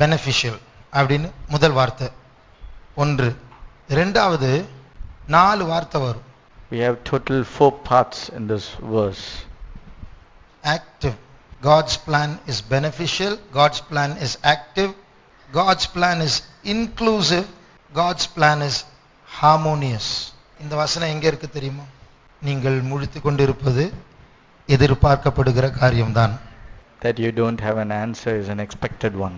beneficial அப்படின்னு முதல் வார்த்தை ஒன்று. இரண்டாவது 4 வார்த்தை வரும். We have total 4 parts in this verse. Active. God's plan is beneficial. God's plan is active. God's plan is inclusive. God's plan is harmonious. இந்த வசனம் எங்க இருக்கு தெரியுமா? நீங்கள் முழித்துக் கொண்டிருப்பது எதிர்பார்க்கப்படுகிற காரியம்தான். That you don't have an answer is an expected one.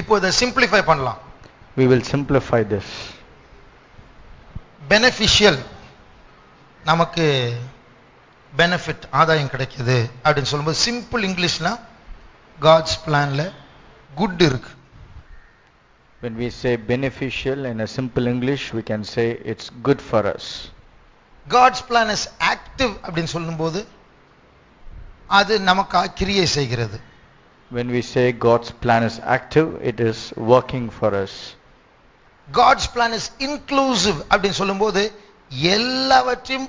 இப்போ இதை சிம்பிளிஃபை பண்ணலாம். We will simplify this. Beneficial, நமக்கு பெனிஃபிட் ஆதாயம் கிடைக்குது அப்படின்னு சொல்லும்போது சிம்பிள் இங்கிலீஷ்னா காட்ஸ் பிளான்ல குட் இருக்கு. When we say beneficial in a simple English, we can say it's good for us. God's plan is active அப்படின்னு சொல்லும்போது அது நமக்கு கிரியை செய்கிறது. When we say God's plan is active, it is working for us. God's plan is inclusive அப்படின்னு சொல்லும்போது எல்லாவற்றையும்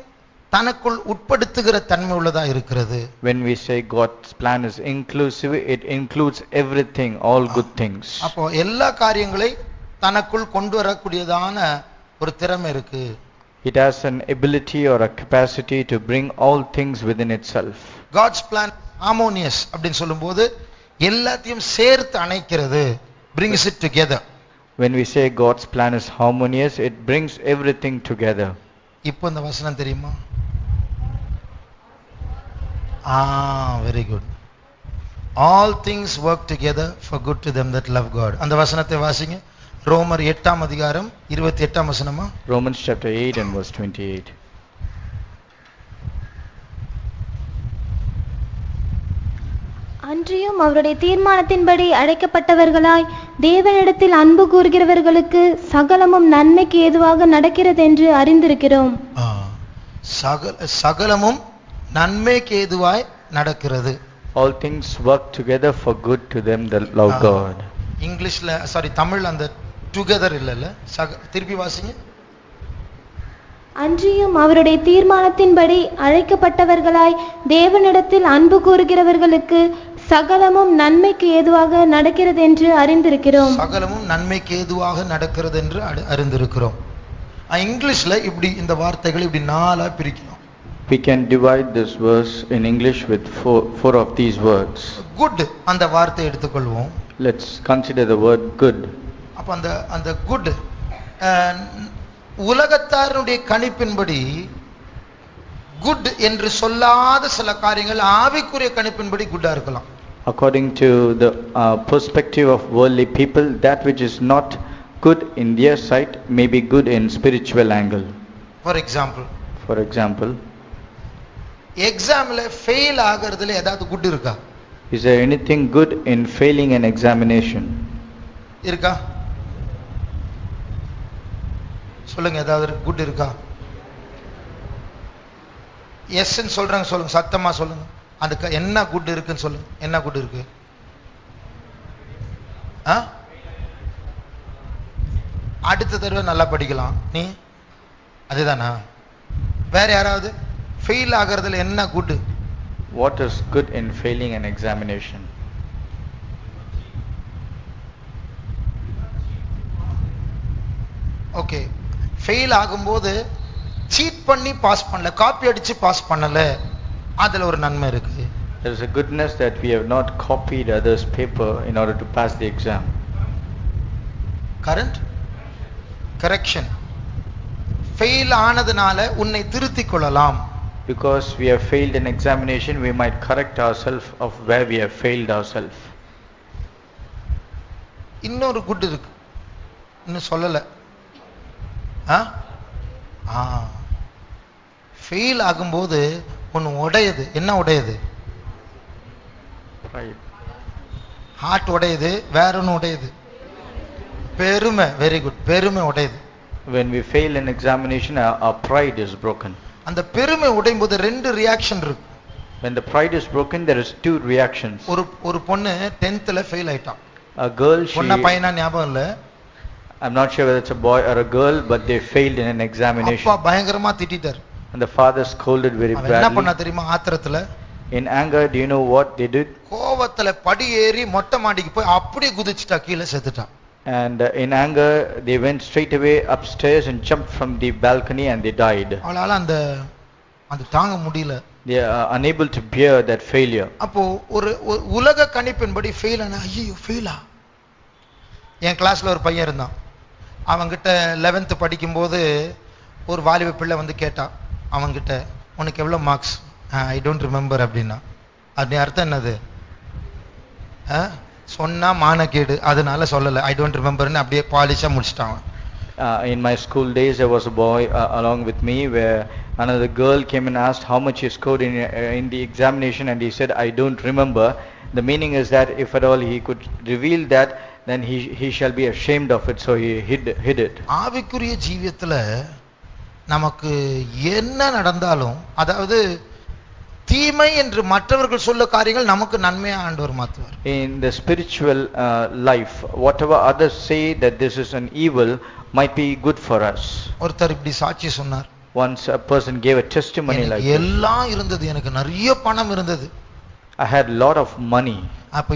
தனக்குள் உட்படுத்துகிற தன்மை உள்ளதா இருக்கிறது. When we say God's plan is inclusive, it includes everything, all good things. அப்போ எல்லா காரியங்களை தனக்குள் கொண்டு வரக்கூடியதான ஒரு திறமை இருக்கு. It has an ability or a capacity to bring all things within itself. God's plan harmonious அப்படினு சொல்லும்போது எல்லாத்தையும் சேர்த்து அணைக்கிறது, brings it together. When we say God's plan is harmonious, it brings everything together. இப்போ இந்த வசனம் தெரியுமா? Very good. All things work together for good to them that love God. அந்த வசனத்தை வாசிங்க. ரோமர் 8ஆம் அதிகாரம் 28ஆம் வசனமா? Romans chapter 8 and verse 28. அன்றியும் அவருடைய தீர்மானத்தின்படி அழைக்கப்பட்டவர்களாய் தேவனிடத்தில் அன்பு கூறுகிறவர்களுக்கு சகலமும் நன்மைக்கு ஏதுவாக நடக்கிறது என்று அறிந்திருக்கிறோம். சகலமும் நன்மைக்கு ஏதுவாய் நடக்கிறது. All things work together for good to them that love God. இங்கிலீஷ்ல தமிழ்ல அந்த டுகெதர் இல்லல, திருப்பி வாசிங்க. அன்றியும் அவருடைய தீர்மானத்தின்படி அழைக்கப்பட்டவர்களாய் தேவனிடத்தில் அன்பு கூறுகிறவர்களுக்கு சகலமும் நன்மைக்கு ஏதுவாக நடக்கிறது என்று அறிந்திருக்கிறோம். சகலமும் நன்மைக்கு ஏதுவாக நடக்கிறது என்று அறிந்திருக்கிறோம். இங்கிலீஷ்ல இப்படி இந்த வார்த்தைகளை இப்படி நாலா பிரிக்கலாம். We can divide this verse in English with four of these words. Good அந்த வார்த்தை எடுத்துக்கொள்வோம். Let's consider the word good. அப்ப அந்த good உலகத்தாருடைய கணிப்பின்படி குட் என்று சொல்லாத சில காரியங்கள் ஆவிக்குரிய கணிப்பின்படி குட்டா இருக்கலாம். According to the perspective of worldly people, that which is not good in their sight may be good in spiritual angle. For example, எக்ஸாம்ல ஃபெயில் ஆகிறதுல ஏதாவது குட் இருக்கா? Is there anything good in failing an examination? இருக்கா? சொல்லுங்க, ஏதாவது good இருக்கா? S ன்னு சொல்றாங்க, சொல்லுங்க, சத்தமா சொல்லுங்க. அதுக்கு என்ன குட் இருக்குன்னு சொல்லுங்க. என்ன குட் இருக்கு? அடுத்த தடவை நல்லா படிக்கலாம். நீ அதுதானா? வேற யாராவது ஃபெயில் ஆகிறதுல என்ன good? What is good in failing an examination? Okay, fail ஆகும்போது சீட் பண்ணி பாஸ் பண்ணல, காப்பி அடிச்சு பாஸ் பண்ணல, அதுல ஒரு நன்மை இருக்கு. There is a goodness that we have not copied others' paper in order to pass the exam. Correction. Fail ஆனதுனால உன்னை திருத்திக் கொள்ளலாம். Because we have failed an examination, we might correct ourselves of where we have failed ourselves. இன்னொரு good இருக்கு, இன்னும் சொல்லல. Fail ஆகும்போது ஒன்று உடையுது. என்ன உடையுது? ஹார்ட் உடையுது. வேற ஒன்று உடையுது, பெருமை. வெரி குட், பெருமை உடையுது. When we fail an examination, our pride is broken. அந்த பெருமை உடையும் போது ரெண்டு ரியாக்ஷன் இருக்கு. When the pride is broken, there is two reactions. ஒரு பொண்ணு 10thல ஃபெயில் ஆயிட்டான். A girl, பொண்ணா பையனா ஞாபகம் இல்ல. I'm not sure whether it's a boy or a girl, but they failed in an examination. அப்பா பயங்கரமா திட்டிட்டார். And the father scolded very badly. என்ன பண்ணா தெரியுமா? ஆத்திரத்துல In anger, do you know what they did? கோவத்துல படி ஏறி மொட்டை மாடிக்கு போய் அப்படியே குதிச்சுட்டா, கீழே செத்துட்டான். And in anger, they went straight away upstairs and jumped from the balcony and they died. அவளால அந்த தாங்க முடியல. They are unable to bear that failure. அப்போ ஒரு உலக கணிப்பின்படி ஃபெயில் ஆனா, ஐயோ ஃபெயிலா. என் கிளாஸ்ல ஒரு பையன் இருந்தான். அவன்கிட்ட 11th படிக்கும்போது ஒரு வாலிப பிள்ளை வந்து கேட்டான் அவன்கிட்ட, உனக்கு எவ்வளோ மார்க்ஸ்? ஐ டோன்ட் ரிமெம்பர் அப்படின்னா. அப்படி அர்த்தம் என்னது? சொன்னா மானக்கேடு, அதனால சொல்லலை, ஐ டோன்ட் ரிமெம்பர்னு அப்படியே பாலிஷா முடிச்சிட்டான். In my school days, there was a boy along with me where another girl came and asked how much he scored in the examination, and he said, I don't remember. The meaning is that if at all he could reveal that, then he shall be ashamed of it, so he hid it. ஆவிக்குரிய ஜீவியத்துல நமக்கு என்ன நடந்தாலும், அதாவது தீமை என்று மற்றவர்கள் சொல்ல காரியங்கள் நமக்கு நன்மையா ஆண்டவர் மாத்துவார். In the spiritual life, whatever others say that this is an evil might be good for us. ஒருத்தர் இப்படி சாட்சி சொன்னார். Once a person gave a testimony like this. எல்லாம் இருந்தது, எனக்கு நிறைய பணம் இருந்தது. I had lot of money.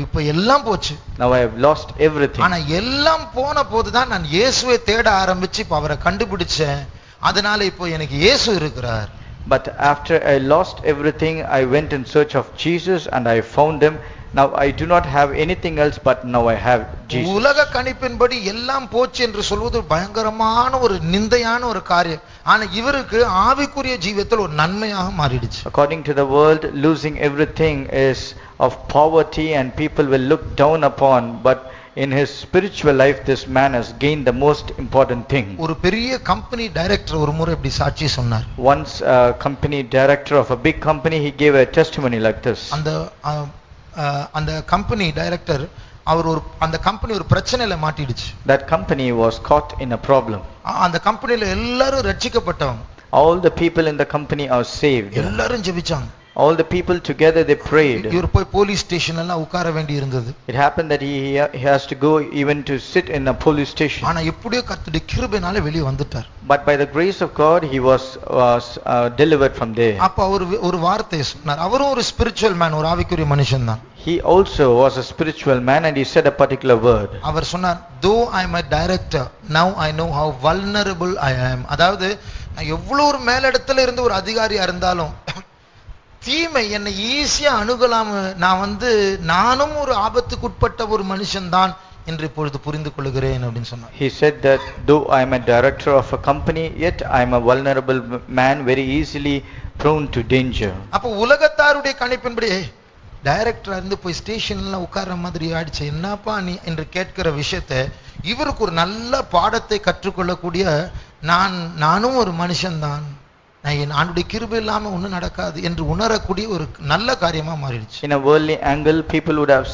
இப்ப எல்லாம் போச்சு. Now I have lost everything. ஆனா எல்லாம் போன போதுதான் நான் இயேசுவை தேட ஆரம்பிச்சு இப்ப அவரை கண்டுபிடிச்சேன். அதனால இப்போ எனக்கு இயேசு இருக்கிறார். But after I lost everything, I went in search of Jesus and I found him. Now I do not have anything else, but now I have Jesus. உலக கணிப்பின்படி எல்லாம் போச்சு என்று சொல்வது பயங்கரமான ஒரு நிந்தையான ஒரு காரியம். ஆனா இவருக்கு ஆவிக்குரிய ஜீவியத்தில் ஒரு நன்மையாக மாறிடுச்சு. According to the world, losing everything is of poverty and people will look down upon, but in his spiritual life this man has gained the most important thing. ஒரு பெரிய கம்பெனி டைரக்டர் ஒரு முறை இப்படி சாட்சி சொன்னார். Once a company director of a big company, he gave a testimony like this. அந்த company director அந்த company ஒரு பிரச்சனையில மாட்டிடுச்சு. That company was caught in a problem. அந்த கம்பெனில எல்லாரும் ரட்சிக்கப்பட்டவங்க. All the people in the company are saved. எல்லாரும் ஜெபிச்சாங்க. All the people together they prayed. இவர் போய் போலீஸ் ஸ்டேஷன்ல எல்லாம் உட்கார வேண்டி இருந்தது. It happened that he has to go even to sit in a police station. ஆனா எப்படியோ கர்த்தருடைய கிருபையால வெளிய வந்துட்டார். But by the grace of God he was delivered from there. அப்ப அவர் ஒரு வார்த்தை சொன்னார். அவரும் ஒரு ஸ்பிரிச்சுவல் மேன், ஒரு ஆவிக்குரிய மனுஷன் தான். He also was a spiritual man and he said a particular word. அவர் சொன்னார், though I am a director, now I know how vulnerable I am. அதாவது நான் எவ்வளவு ஒரு மேலிடத்துல இருந்து ஒரு அதிகாரியா இருந்தாலும் தீமை என்னை ஈஸியா அணுகலாம். நானும் ஒரு ஆபத்துக்குட்பட்ட ஒரு மனுஷன் தான் என்று இப்பொழுது புரிந்து கொள்கிறேன் அப்படின்னு சொன்னார். He said that though I am a director of a company, yet I am a vulnerable man, very easily prone to danger. அப்ப உலகத்தாருடைய கணிப்பின்படி டைரக்டரா இருந்து போய் ஸ்டேஷன்ல உட்கார்ற மாதிரி ஆயிடுச்சு, என்னப்பா நீ என்று கேட்கிற விஷயத்தை இவருக்கு ஒரு நல்ல பாடத்தை கற்றுக்கொள்ளக்கூடிய நானும் ஒரு மனுஷன் தான், ஆண்டுடைய கிருபை இல்லாம ஒண்ணும் நடக்காது என்று உணரக்கூடிய ஒரு நல்ல காரியமா மாறிடுச்சு. In a worldly angle, people would have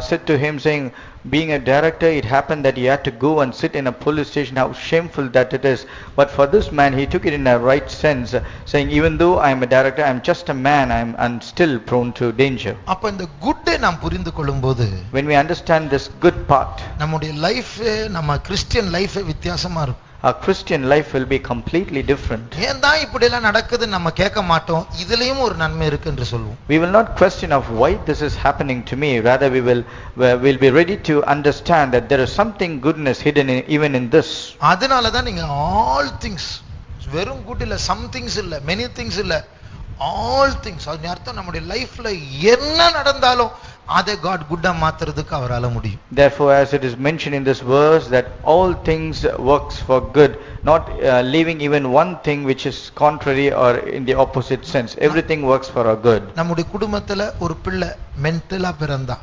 said to him saying, being a director, it happened that he had to go and sit in a police station, how shameful that it is. But for this man, he took it in a right sense, saying, even though I am a director, I am just a man, I'm still prone to danger. அப்ப இந்த குட்டை நாம் புரிந்து கொள்ளும்போது, when we understand this good part, நம்முடைய life, நம்ம Christian life வித்தியாசமா இருக்கும். Our Christian life will be completely different. ஏன் தான் இப்படி எல்லாம் நடக்குது நம்ம கேட்க மாட்டோம், இதுலயும் ஒரு நன்மை இருக்கு என்று சொல்லுவோம். We will not question of why this is happening to me, rather we will be ready to understand that there is something goodness hidden even in this. அதனால தான் நீங்க all things, வெறும் good இல்ல, some things இல்ல, many things இல்ல, all things, அது அர்த்தம் நம்முடைய லைஃப்ல என்ன நடந்தாலும் அதை God குட்டா மாத்துறதுக்கு அவரால முடியும். Therefore, as it is mentioned in this verse, that all things works for good, not leaving even one thing which is contrary or in the opposite sense. Everything works for our good. நம்முடைய குடும்பத்துல ஒரு பிள்ளை மென்டலா பிறந்தா,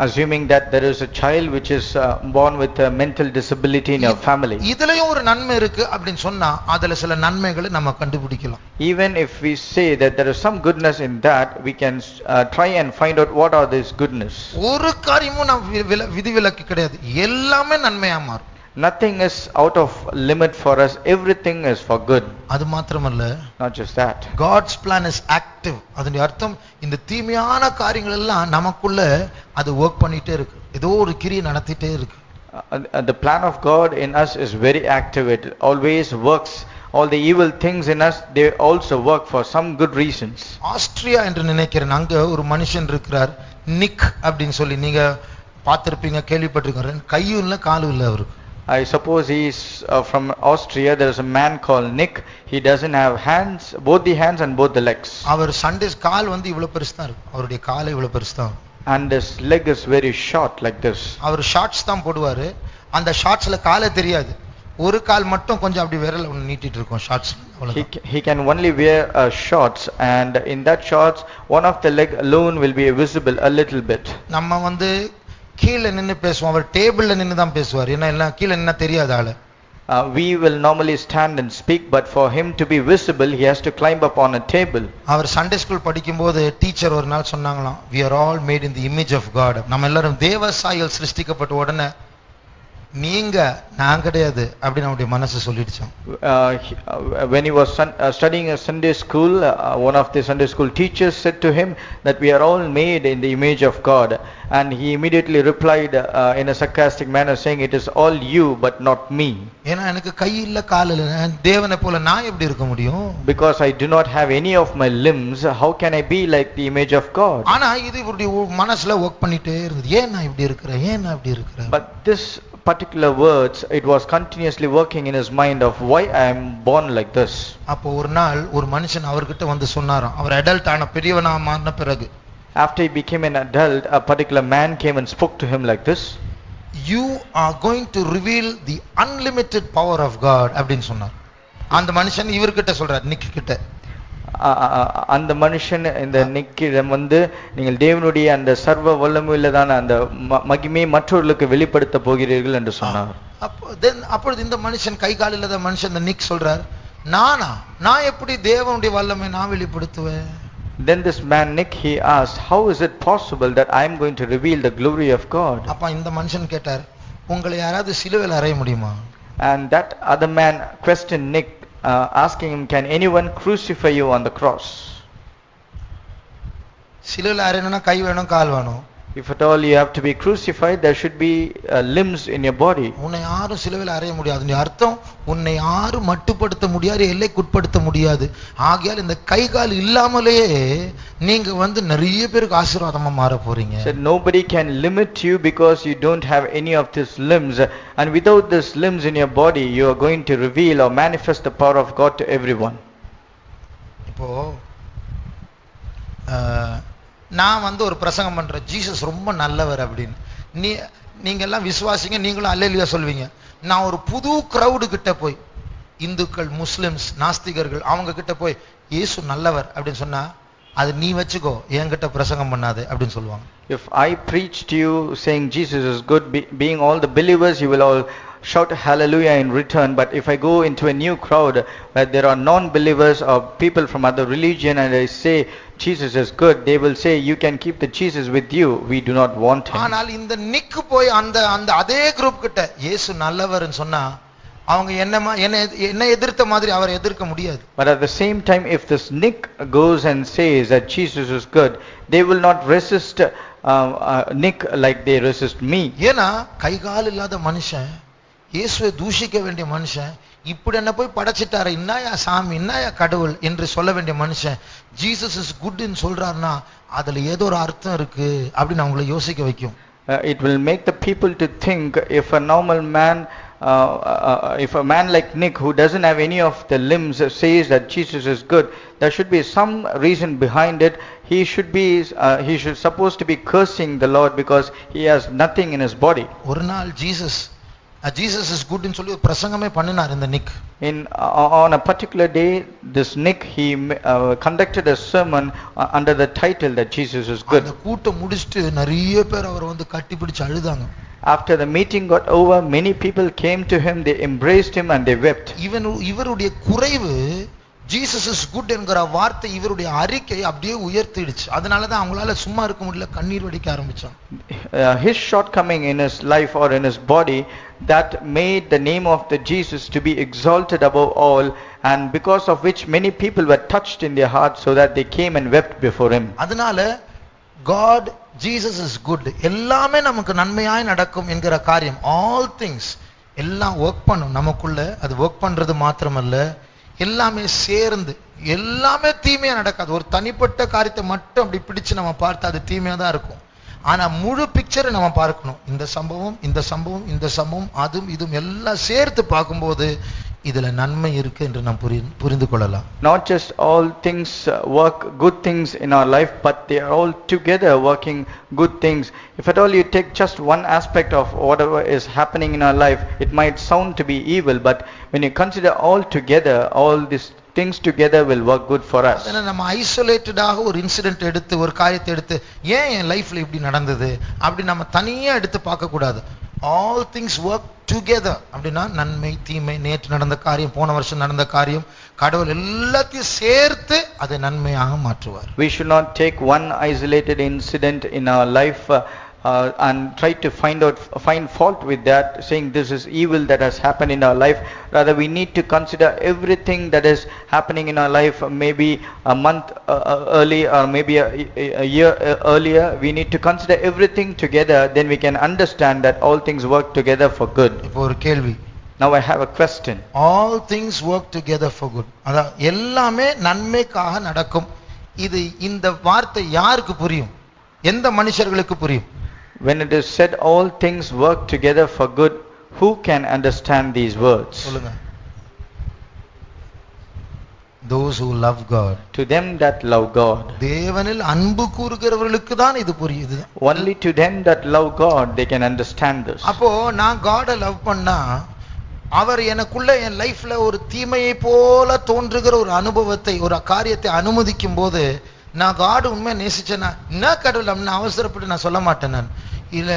assuming that there is a child which is born with a mental disability in your family, இதுலயும் ஒரு நன்மை இருக்கு அப்படினு சொன்னா அதுல சில நன்மைகளை நம்ம கண்டுபிடிக்கலாம். Even if we say that there is some goodness in that, we can try and find out what are these goodness. ஒரு காரியமும் நம்ம விதிவிலக்கு கிடையாது, எல்லாமே நன்மையா மாறும். Nothing is out of limit for us, everything is for good. அது மாத்திரமல்ல, not just that, God's plan is active. அதனுடைய அர்த்தம் இந்த தீமையான காரியங்கள் எல்லாம் நமக்குள்ள அது வர்க் பண்ணிட்டே இருக்கு, ஏதோ ஒரு கிரியை நடத்திட்டே இருக்கு. The plan of God in us is very active. It always works all the evil things in us, they also work for some good reasons. Austria என்று நினைக்கிறேன், அங்க ஒரு மனுஷன் இருக்கிறார், நிக் அப்படின்னு சொல்லி, நீங்க பார்த்திருப்பீங்க, கேள்விப்பட்டிருக்கீங்க. கையும் இல்ல காலும் இல்ல அவருக்கு. I suppose he is from Austria. There is a man called Nick. He doesn't have hands, both the hands and both the legs. அவர் சண்டேஸ் கால் வந்து இவ்வளவு பெருசு தான் இருக்கும், அவருடைய கால் இவ்வளவு பெருசு தான். And his leg is very short like this. அவர் ஷார்ட்ஸ் தான் போடுவாரு, அந்த ஷார்ட்ஸ்ல காலே தெரியாது, ஒரு கால் மட்டும் கொஞ்சம் அப்படி விரல் நீட்டிட்டு இருக்கும் shorts. He can only wear shorts, and in that shorts one of the leg alone will be visible a little bit. நம்ம வந்து கீழே நின்னு பேசுவோம், அவர் டேபிள்ல நின்னு தான் பேசுவார், ஏன்னா எல்லாம் கீழே நின்னா தெரியாத ஆளு. We will normally stand and speak, but for him to be visible he has to climb up on a table. அவர் சண்டே ஸ்கூல் படிக்கும்போது டீச்சர் ஒரு நாள் சொன்னாங்களாம், we are all made in the image of God. நம்ம எல்லாரும் தேவ சாயல் சிருஷ்டிக்கப்பட்ட உடனே நீங்க நான் கிடையாது அப்படின்னு அவருடைய மனசு சொல்லிடுச்சாம். When he was studying a Sunday school, one of the Sunday school teachers said to him that we are all made in the image of God, and he immediately replied in a sarcastic manner saying, it is all you but not me. ஏன்னா எனக்கு கை இல்ல கால் இல்ல, தேவனை போல நான் எப்படி இருக்க முடியும்? Because I do not have any of my limbs, how can I be like the image of God? ஆனா இது இவருடைய மனசுல வர்க் பண்ணிட்டே இருந்தது, ஏன் நான் இப்படி இருக்கிறேன், ஏன் நான் இப்படி இருக்கிறேன். But this particular words, it was continuously working in his mind of why I am born like this. அப்போ ஒரு நாள் ஒரு மனுஷன் அவர்கிட்ட வந்து சொன்னாராம், அவர் அடல்ட் ஆன பெரியவனா மாறின பிறகு. After he became an adult, a particular man came and spoke to him like this. You are going to reveal the unlimited power of God அப்படின்னு சொன்னார். அந்த மனுஷன் இவர்கிட்ட சொல்றார், நிக் கிட்ட. அந்த மனுஷன் இந்த நிக்கிடம் வந்து நீங்கள் தேவனுடைய அந்த சர்வ வல்லமையுள்ளதான அந்த மகிமையை மற்றவர்களுக்கு வெளிப்படுத்த போகிறீர்கள் என்று சொன்னார். அப்பொழுது இந்த மனுஷன் கை கால் இல்லாத மனுஷன் இந்த நிக் சொல்றார், நான் எப்படி தேவனுடைய வல்லமை நான் வெளிப்படுத்துவேன்? Then this man Nick, he asked, how is it possible that I am going to reveal the glory of God? அப்ப இந்த மனுஷன் கேட்டார், உங்களை யாராவது சிலுவையில் அறைய முடியுமா? And that other man questioned Nick, asking him, can anyone crucify you on the cross? சிலுவையில் அறையணும்னா கை வேணும், கால் வேணும். If at all you have to be crucified, there should be limbs in your body. உன்னை யாரும் சிலுவையில் அறைய முடியாது, நீ அர்த்தம் உன்னை யாரும் மட்டுப்படுத்த முடியாது, எல்லைக்குட்படுத்த முடியாது. ஆகையால் இந்த கை கால் இல்லாமலேயே நீங்க வந்து நிறைய பேருக்கு ஆசீர்வாதமா மாற போறீங்க. Said nobody can limit you because you don't have any of these limbs, and without these limbs in your body you are going to reveal or manifest the power of God to everyone. இப்போ நான் வந்து ஒரு பிரசங்கம் பண்றேன், Jesus ரொம்ப நல்லவர் அப்படின்னு, நீங்க எல்லாம் விசுவாசிங்க, நீங்களும் அல்லேலூயா சொல்வீங்க. நான் ஒரு புது கிரவுடு கிட்ட போய், இந்துக்கள், முஸ்லிம்ஸ், நாஸ்திகர்கள், அவங்க கிட்ட போய் இயேசு நல்லவர் அப்படின்னு சொன்னா, அது நீ வச்சுக்கோ, என்கிட்ட பிரசங்கம் பண்ணாது அப்படின்னு சொல்லுவாங்க. If I preach to you saying Jesus is good, being all the believers, you will all shout hallelujah in return. But if I go into a new crowd where there are non-believers or people from other religion and I say Jesus is good, they will say you can keep the Jesus with you, we do not want him. ஆனால் இந்த நிக்கு போய் அந்த அதே group கிட்ட இயேசு நல்லவர்னு சொன்னா, அவங்க என்ன எதிர்த்த மாதிரி அவரை எதிர்க்க முடியாது. But at the same time, if this Nick goes and says that Jesus is good, they will not resist Nick like they resist me. ஏன்னா கை கால் இல்லாத மனுஷன், இயேசுவை தூஷிக்க வேண்டிய மனுஷன், இப்படி என்ன போய் படைச்சிட்டாரு, இன்னாயா சாமி, இன்னாயா கடவுள் என்று சொல்ல வேண்டிய மனுஷன் ஜீசஸ் இஸ் குட்னு சொல்றாருன்னா அதுல ஏதோ ஒரு அர்த்தம் இருக்கு அப்படின்னு அவங்களை யோசிக்க வைக்கும். It will make the people to think, if a normal man, if a man like Nick who doesn't have any of the limbs says that Jesus is good, there should be some reason behind it. He should supposed to be cursing the Lord because he has nothing in his body. ஒரு நாள் Jesus is good ன்னு சொல்லி பிரசங்கமே பண்ணினார் இந்த நிக். On a particular day, this Nick, he conducted a sermon under the title that Jesus is good. அந்த கூட்டம் முடிச்சிட்டு நிறைய பேர் அவர் வந்து கட்டி பிடிச்சு அழுதாங்க. After the meeting got over, many people came to him, they embraced him and they wept. இவருடைய குறைவு ஜீசஸ் இஸ் குட் என்கிற வார்த்தை இவருடைய அறிக்கை அப்படியே உயர்த்திடுச்சு. அதனால தான் அவங்களால சும்மா இருக்க முடியல, கண்ணீர் வடிக்க ஆரம்பிச்சாங்க. His shortcoming in his life or in his body, that made the name of the Jesus to be exalted above all, and because of which many people were touched in their hearts so that they came and wept before him. அதனால God, Jesus is good, எல்லாமே நமக்கு நன்மையாய் நடக்கும் என்கிற காரியம், all things எல்லாம் work பண்ணும் நமக்குள்ள. அது வர்க் பண்றது மாத்திரமல்ல, எல்லாமே சேர்ந்து, எல்லாமே தீமையா நடக்காது. ஒரு தனிப்பட்ட காரியத்தை மட்டும் அப்படி பிடிச்சு நம்ம பார்த்தா அது தீமையா தான் இருக்கும். ஆனா முழு பிக்சரை நம்ம பார்க்கணும். இந்த சம்பவம் இந்த சம்பவம் இந்த சம்பவம் அதுவும் இதுவும் எல்லாம் சேர்த்து பார்க்கும்போது இதுல நன்மை இருக்கு என்று நாம் புரிந்து கொள்ளலாம். Not just all things work good things in our life, but they are all together working good things. If at all you take just one aspect of whatever is happening in our life, it might sound to be evil, but when you consider all together, all these things together will work good for us. அதனால நம்ம ஐசோலேட்டடாக ஒரு incident எடுத்து ஒரு காரியத்தை எடுத்து ஏன் என் லைஃப்ல இப்படி நடந்தது அப்படி நம்ம தனியா எடுத்து பார்க்க கூடாது. all things work together அப்படின்னா நன்மை தீமை, நேற்று நடந்த காரியம், போன வருஷம் நடந்த காரியம், கடவுள் எல்லாத்தையும் சேர்த்து அதை நன்மையாக மாற்றுவார். We should not take one isolated incident in our life and try to find fault with that, saying this is evil that has happened in our life. Rather, we need to consider everything that is happening in our life, maybe a month early or maybe a year earlier. We need to consider everything together, then we can understand that all things work together for good. இப்போ ஒரு கேள்வி. Now I have a question. all things work together for good, அதான் எல்லாமே நன்மைக்காக நடக்கும். இது இந்த வார்த்தை யாருக்கு புரியும்? எந்த மனுஷர்களுக்கு புரியும்? When it is said all things work together for good, who can understand these words? சொல்லுங்க. those who love God. To them that love God. தேவனில் அன்பு கூறுகிறவர்களுக்கு தான் இது புரியுது. Only to them that love God they can understand this. அப்போ நான் காடை love பண்ணா அவர் எனக்குள்ள என் லைஃப்ல ஒரு தீமையை போல தோன்றுகிற ஒரு அனுபவத்தை ஒரு காரியத்தை அனுமதிக்கும் போது நான் காடு உண்மையா நேசிச்சேன்னா என்ன கடவுள் அப்படின்னு அவசரப்பட்டு நான் சொல்ல மாட்டேன். நான் இல்ல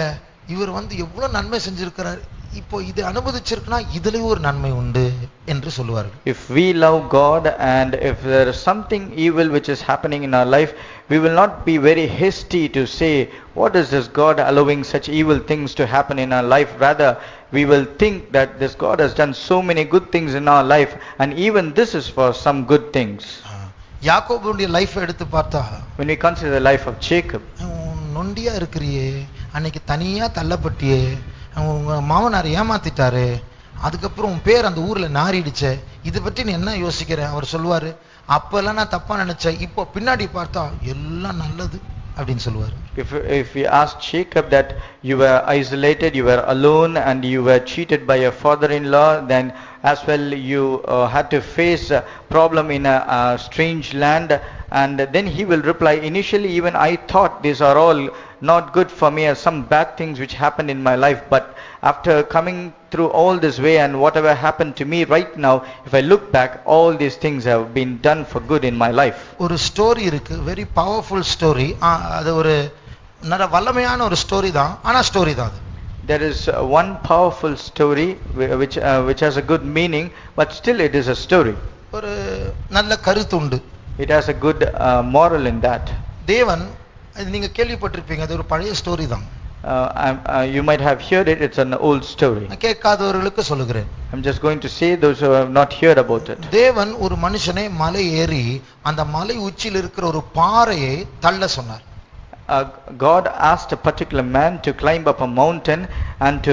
இவர் எவ்வளவு நன்மை செஞ்சிருக்கிறார், இப்போ இது அனுமதிச்சிருக்குன்னா இதுலயும் ஒரு நன்மை உண்டு என்று சொல்லுவார்கள். If we love God and if there is something evil which is happening in our life, we will not be very hasty to say what is this God allowing such evil things to happen in our life. Rather, we will think that this God has done so many good things in our life and even this is for some good things. யாக்கோபுடைய life எடுத்து பார்த்தா, when we consider the life of Jacob, நொண்டியா இருக்கிறியே, அன்னைக்கு தனியா தள்ளப்பட்டியே, உங்க மாமனார் ஏமாத்திட்டாரு, அதுக்கப்புறம் உன் பேர் அந்த ஊர்ல நாறிடுச்சே, இதை பற்றி நீ என்ன யோசிக்கிற? அவர் சொல்லுவாரு, அப்பெல்லாம் நான் தப்பா நினைச்சேன், இப்போ பின்னாடி பார்த்தா எல்லாம் நல்லது அப்படின்னு சொல்லுவாரு. If we ask Jacob that you were isolated, you were alone and you were cheated by your father-in-law, then as well you had to face a problem in a strange land, and then he will reply, initially even I thought these are all not good for me as some bad things which happened in my life, but after coming through all this way and whatever happened to me right now, if I look back, all these things have been done for good in my life. ஒரு story இருக்கு, very powerful story. அது ஒரு நல்ல வல்லமையான ஒரு story தான், ஆனா story தான் அது. There is one powerful story which has a good meaning, but still it is a story. ஒரு நல்ல கருத்து உண்டு. It has a good moral in that. தேவன், நீங்க கேள்விப்பட்டிருப்பீங்க, அது ஒரு பழைய ஸ்டோரி தான். You might have heard it. It's an old story. கேட்காதவர்களுக்கு சொல்லுகிறேன். I'm just going to say those who have not heard about it. தேவன் ஒரு மனுஷனை மலை ஏறி அந்த மலை உச்சியில் இருக்கிற ஒரு பாறையை தள்ள சொன்னார். God asked a particular man to climb up a mountain and to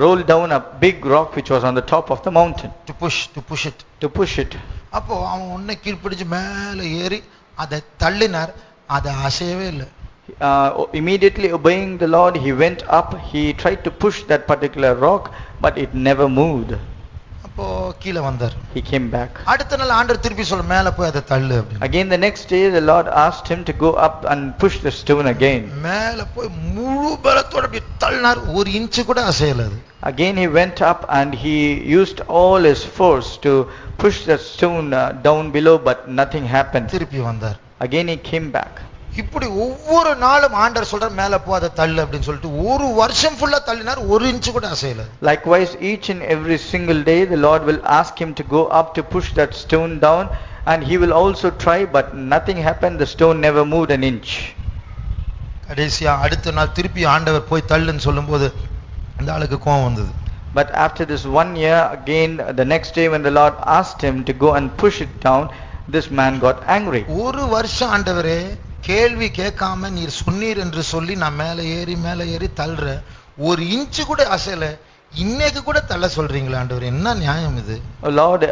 roll down a big rock which was on the top of the mountain. To push it. அப்போ அவன் உன்னை கீழ்ப்பிடிச்சு மேலே ஏறி அதை தள்ளினார், அதை அசையவே இல்லை. Immediately obeying the Lord, he went up, he tried to push that particular rock, but it never moved. அப்போ கீழே வந்தார். He came back. அடுத்த நாள் ஆண்டவர் திருப்பி சொல்ல, மேலே போய் அதை தள்ளு அப்படின்னு. Again the next day the Lord asked him to go up and push the stone again. மேலே போய் முழு பலத்தோட அப்படி தள்ளினார், ஒரு இன்ச் கூட அசையல அது. Again he went up and he used all his force to push the stone down below, but nothing happened. திருப்பி வந்தார். Again he came back. இப்படி ஒவ்வொரு நாளும் ஆண்டவர் சொல்றார், மேலே போ அதை தள்ளு அப்படின்னு சொல்லிட்டு ஒரு வருஷம் ஃபுல்லா தள்ளினார், ஒரு இன்ச் கூட அசையல. Likewise each and every single day the Lord will ask him to go up to push that stone down, and he will also try, but nothing happened. The stone never moved an inch. கடைசியா அடுத்த நாள் திருப்பி ஆண்டவர் போய் தள்ளுன்னு சொல்லும்போது அந்த ஆளுக்கு கோபம் வந்தது. But after this 1 year, again the next day when the Lord asked him to go and push it down, this man got angry. ஒரு வருஷம் ஆண்டவரே கேள்வி கேட்காம நீர் சொன்னீர் என்று சொல்லி நான் மேலே ஏறி தள்ளுற, ஒரு இன்ச் கூட அசையல, இன்னைக்கு கூட தள்ள சொல்றீங்களா ஆண்டவரே, என்ன நியாயம் இது? Oh Lord,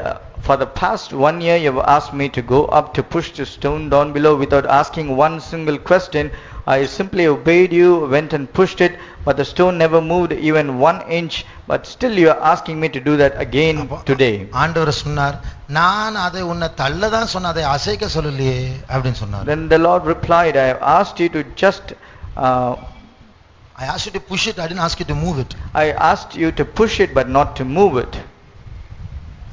For the past 1 year you have asked me to go up to push the stone down below without asking one single question. I simply obeyed you, went and pushed it, but the stone never moved even 1 inch. But still you are asking me to do that again today. ஆண்டவர் சொன்னார், நான் அதை உன்னை தள்ள தான் சொன்ன, அதை அசைக்க சொல்லலையே அப்படின்னு சொன்னார். Then the Lord replied, I have asked you to just I asked you to push it, I didn't ask you to move it. I asked you to push it but not to move it.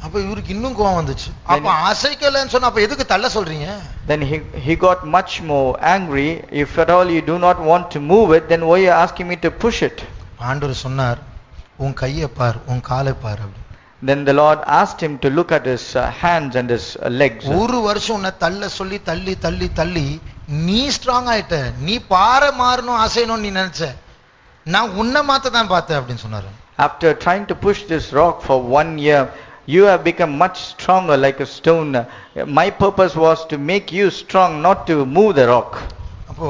அப்ப இவருக்கு இன்னும் கோவம் வந்துச்சு. அப்ப அசைக்கலன்னு சொன்னா அப்ப எதுக்கு தள்ள சொல்றீங்க? Then he got much more angry. If at all you do not want to move it, then why are you asking me to push it? ஆண்டவர் சொன்னார், உன் கையை பார், உன் காலை பார் அப்படி. Then the Lord asked him to look at his hands and his legs. ஒரு வருஷம் உன்னை தள்ள சொல்லி தள்ளி தள்ளி தள்ளி நீ ஸ்ட்ராங் ஆயிட்ட, நீ பாறை மாறணும் அசையணும் நீ நினைச்ச, நான் உன்னை மாத்த தான் பார்த்தேன் அப்படின்னு சொன்னாரு. After trying to push this rock for 1 year, you have become much stronger like a stone. My purpose was to make you strong, not to move the rock. அப்போ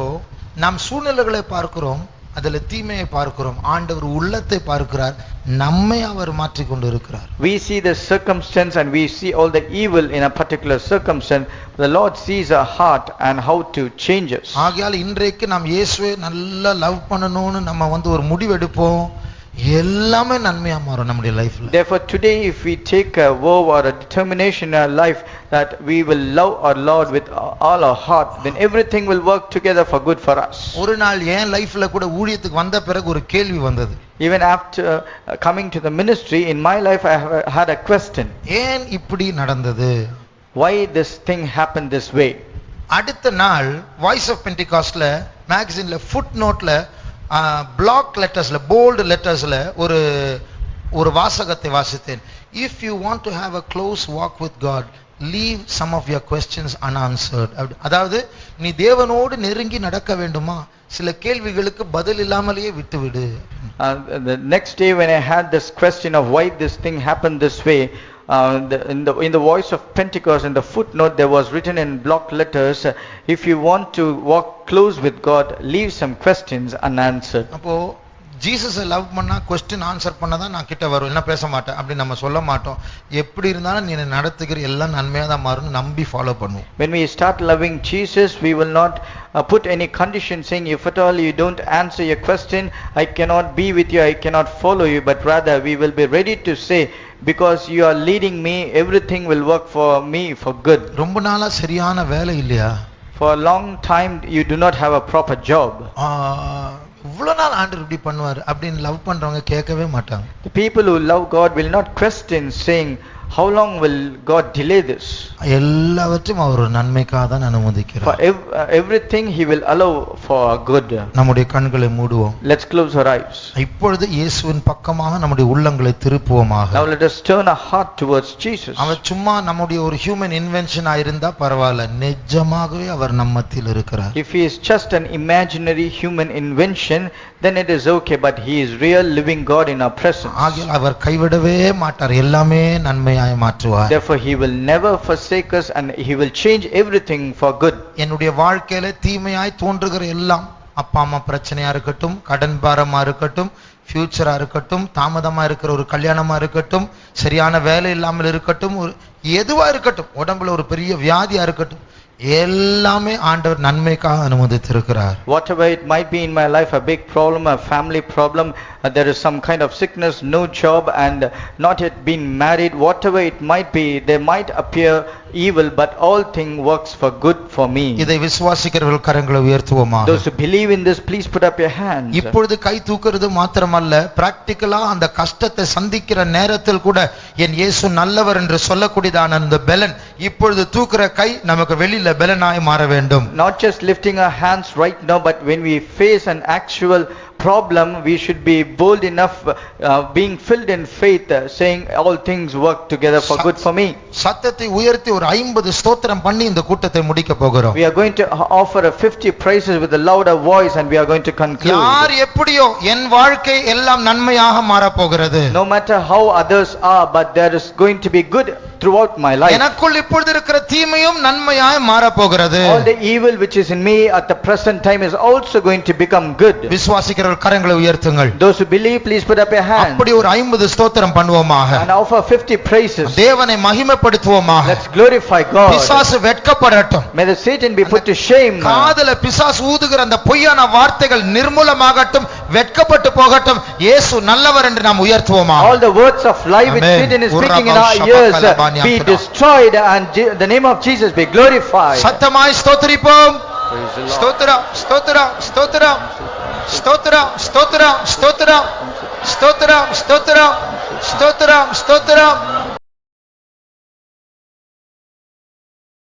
நாம் சூழ்நிலைகளை பார்க்கிறோம், அதில் தீமையை பார்க்கிறோம். ஆண்டவர் உள்ளத்தை பார்க்கிறார், நம்மை அவர் மாற்றிக் கொண்டு இருக்கிறார். We see the circumstance and we see all the evil in a particular circumstance. The Lord sees our heart and how to change us. ஆகையால் இன்றைக்கு நாம் இயேசுவை நல்லா லவ் பண்ணணும்னு நம்ம ஒரு முடிவு எடுப்போம், எல்லாமே நன்மையா மாறும் நம்முடைய லைஃப்ல. Therefore today if we take a vow or a determination in our life that we will love our Lord with all our heart, then everything will work together for good for us. ஒரு நாள் என் லைஃப்ல கூட ஊழியத்துக்கு வந்த பிறகு ஒரு கேள்வி வந்தது. Even after coming to the ministry in my life I had a question. ஏன் இப்படி நடந்தது? Why this thing happened this way? அடுத்த நாள் வாய்ஸ் ஆஃப் பென்டிகாஸ்ட்ல மேகசின்ல ஃபுட் நோட்ல பிளாக் லெட்டர்ஸ்ல போல்ட் லெட்டர்ஸ்ல ஒரு வாசகத்தை வாசித்தேன். If you want to have a close walk with God, leave some of your questions unanswered. அதாவது நீ தேவனோடு நெருங்கி நடக்க வேண்டுமா, சில கேள்விகளுக்கு பதில் இல்லாமலேயே விட்டுவிடு. The next day when I had this question of why this thing happened this way, in the voice of Pentecost, in the footnote there was written in block letters, if you want to walk close with God, leave some questions unanswered. அப்போ ஜீசஸை love பண்ணா question answer பண்ணதான் நான் கிட்ட வரும், என்ன பேச மாட்டேன் அப்படி நம்ம சொல்ல மாட்டோம். எப்படி இருந்தாலும் நீ நடத்துகிற எல்லாம் நன்மையா தான் மாறும் நம்பி ஃபாலோ பண்ணுவோம். When we start loving Jesus, we will not put any condition saying if at all you don't answer your question, I cannot be with you, I cannot follow you, but rather we will be ready to say because you are leading me, everything will work for me for good. ரொம்ப நாளா சரியான வேலை இல்லையா? For a long time you do not have a proper job. இவ்வளவு நாள் ஆண்டவர் இப்படி பண்ணுவார் அப்படின்னு லவ் பண்றவங்க கேட்கவே மாட்டாங்க. The people who love God will not question saying how long will God delay this? எல்லாவற்றையும் அவர் நன்மைக்காக தான் அனுமதிக்கிறார். For everything he will allow for our good. நம்முடைய கண்களை மூடுவோம். Let's close our eyes. இப்பொழுது இயேசுவின் பக்கமாக நம்முடைய உள்ளங்களை திருப்புவோமாக. Now let us turn our heart towards Jesus. அவர் சும்மா நம்முடைய ஒரு ஹியூமன் இன்வென்ஷன் ஆயிருந்தா பரவாயில்லை, நிஜமாகவே அவர் நம்மத்தில் இருக்கிறார். If he is just an imaginary human invention, then it is okay, but he is real living God in our presence. ஆகையால் அவர் கைவிடவே மாட்டார், எல்லாமே நன்மையாய் மாற்றுவார். Therefore he will never forsake us and he will change everything for good. என்னுடைய வாழ்க்கையில தீமையாய் தோன்றுகிற எல்லாம், அப்பா அம்மா பிரச்சனையா இருக்கட்டும், கடன் பாரமா இருக்கட்டும், ஃபியூச்சரா இருக்கட்டும், தாமதமா இருக்கிற ஒரு கல்யாணமா இருக்கட்டும், சரியான வேலை இல்லாமல் இருக்கட்டும், எதுவா இருக்கட்டும், உடம்புல ஒரு பெரிய வியாதியா இருக்கட்டும், எல்லாமே ஆண்டவர் நன்மைக்காக அனுமதித்திருக்கிறார். Whatever it might be in my life, a big problem, a family problem, there is some kind of sickness, no job and not yet been married, whatever it might be, they might appear evil, but all thing works for good for me. இதை விசுவாசிக்கிறவர்கள் கரங்களை உயர்த்துவோமாக. Those who believe in this, please put up your hands. இப்பொழுது கை தூக்குறது மாத்திரமல்ல, பிராக்டிகலா அந்த கஷ்டத்தை சந்திக்கிற நேரத்தில் கூட என் இயேசு நல்லவர் என்று சொல்லக்கூடியதான அந்த பெலன், இப்பொழுது தூக்குற கை நமக்கு வெளியில பெலனாய் மாற வேண்டும். Not just lifting our hands right now, but when we face an actual problem, we should be bold enough, being filled in faith, saying all things work together for good for me. சத்தத்தை உயர்த்தி ஒரு 50 ஸ்தோத்திரம் பண்ணி இந்த கூட்டத்தை முடிக்க போகிறோம். We are going to offer a 50 praises with a louder voice and we are going to conclude. யார் எப்படியோ என் வாழ்க்கை எல்லாம் நன்மையாக மாற போகிறது. No matter how others are, but there is going to be good throughout my life. எனக்குள் இப்பொழுது இருக்கிற தீமையும் நன்மையாய் மாறப் போகிறது. All the evil which is in me at the present time is also going to become good. விசுவாசிக்கிறவர்கள் கரங்களை உயர்த்துங்கள். Those who believe, please put up your hands. அப்படி ஒரு 50 ஸ்தோத்திரம் பண்ணுவோமாக. And offer 50 praises. தேவனை மகிமைப்படுத்துவோமாக. Let's glorify God. பிசாசு வெட்கப்படட்டும். May the Satan be put to shame. காதல பிசாசு ஊதுகிற அந்த பொய்யான வார்த்தைகள் நிர்மூலமாகட்டும், வெட்கப்பட்டு போகட்டும். இயேசு நல்லவர் என்று நாம் உயர்த்துவோமாக. All the words of lie which Satan is speaking in our ears be destroyed and the name of Jesus be glorified. சத்தமாய் ஸ்தோத்திரிப்போம். ஸ்தோத்திரம் ஸ்தோத்திரம் ஸ்தோத்திரம் ஸ்தோத்திரம் ஸ்தோத்திரம் ஸ்தோத்திரம் ஸ்தோத்திரம் ஸ்தோத்திரம் ஸ்தோத்திரம் ஸ்தோத்திரம்